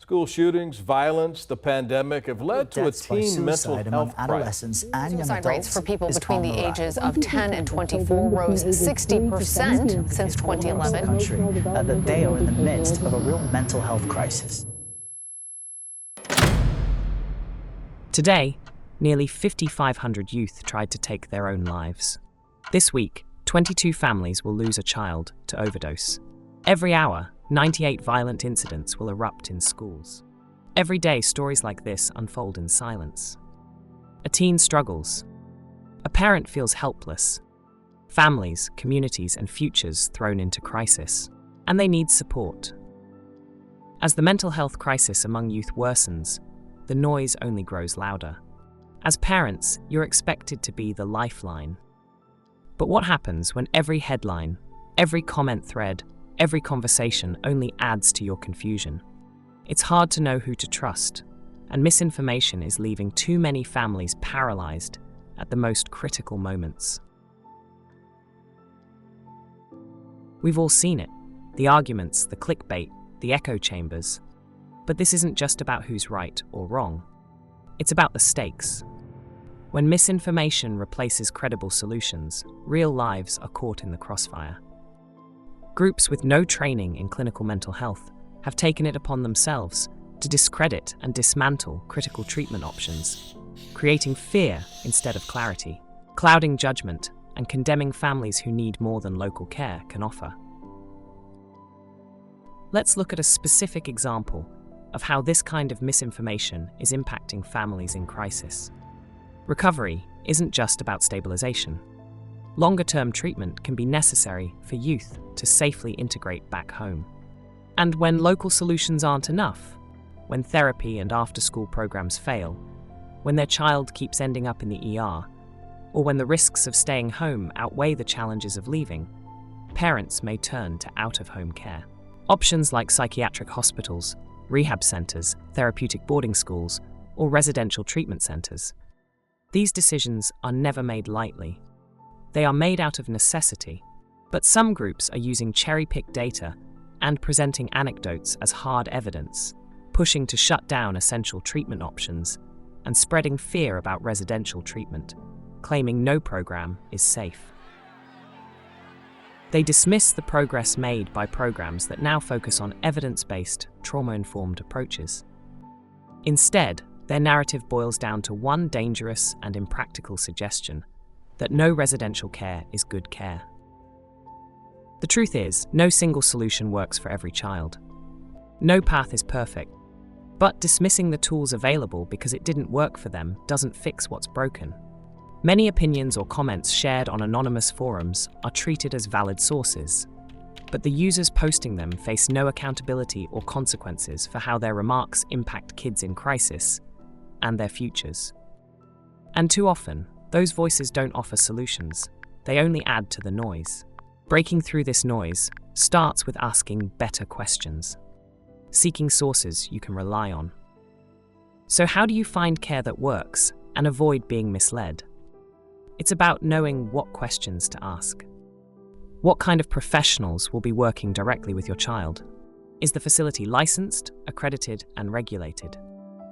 School shootings, violence, the pandemic have led to a teen mental health adolescents and young Suicide adults rates for people between the on ages of 10 and 24 rose 60% since 2011. That they are in the midst of a real mental health crisis. Today, nearly 5,500 youth tried to take their own lives. This week, 22 families will lose a child to overdose. Every hour, 98 violent incidents will erupt in schools. Every day, stories like this unfold in silence. A teen struggles. A parent feels helpless. Families, communities, and futures thrown into crisis. And they need support. As the mental health crisis among youth worsens, the noise only grows louder. As parents, you're expected to be the lifeline. But what happens when every headline, every comment thread, every conversation only adds to your confusion? It's hard to know who to trust, and misinformation is leaving too many families paralyzed at the most critical moments. We've all seen it, the arguments, the clickbait, the echo chambers. But this isn't just about who's right or wrong. It's about the stakes. When misinformation replaces credible solutions, real lives are caught in the crossfire. Groups with no training in clinical mental health have taken it upon themselves to discredit and dismantle critical treatment options, creating fear instead of clarity, clouding judgment, and condemning families who need more than local care can offer. Let's look at a specific example of how this kind of misinformation is impacting families in crisis. Recovery isn't just about stabilization. Longer-term treatment can be necessary for youth to safely integrate back home. And when local solutions aren't enough, when therapy and after-school programs fail, when their child keeps ending up in the ER, or when the risks of staying home outweigh the challenges of leaving, parents may turn to out-of-home care. Options like psychiatric hospitals, rehab centers, therapeutic boarding schools, or residential treatment centers. These decisions are never made lightly. They are made out of necessity, but some groups are using cherry-picked data and presenting anecdotes as hard evidence, pushing to shut down essential treatment options and spreading fear about residential treatment, claiming no program is safe. They dismiss the progress made by programs that now focus on evidence-based, trauma-informed approaches. Instead, their narrative boils down to one dangerous and impractical suggestion: that no residential care is good care. The truth is, no single solution works for every child. No path is perfect, but dismissing the tools available because it didn't work for them doesn't fix what's broken. Many opinions or comments shared on anonymous forums are treated as valid sources, but the users posting them face no accountability or consequences for how their remarks impact kids in crisis and their futures. And too often, those voices don't offer solutions, they only add to the noise. Breaking through this noise starts with asking better questions, seeking sources you can rely on. So how do you find care that works and avoid being misled? It's about knowing what questions to ask. What kind of professionals will be working directly with your child? Is the facility licensed, accredited, and regulated?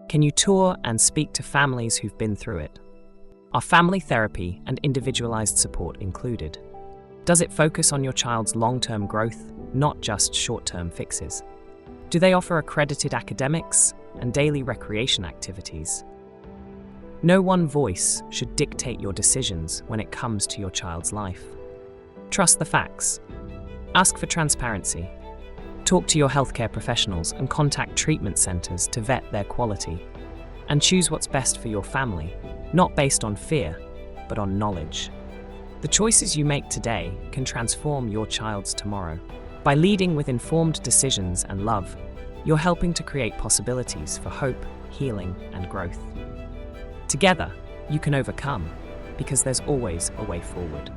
Can you tour and speak to families who've been through it? Are family therapy and individualized support included? Does it focus on your child's long-term growth, not just short-term fixes? Do they offer accredited academics and daily recreation activities? No one voice should dictate your decisions when it comes to your child's life. Trust the facts. Ask for transparency. Talk to your healthcare professionals and contact treatment centers to vet their quality. And choose what's best for your family, not based on fear, but on knowledge. The choices you make today can transform your child's tomorrow. By leading with informed decisions and love, you're helping to create possibilities for hope, healing, and growth. Together, you can overcome, because there's always a way forward.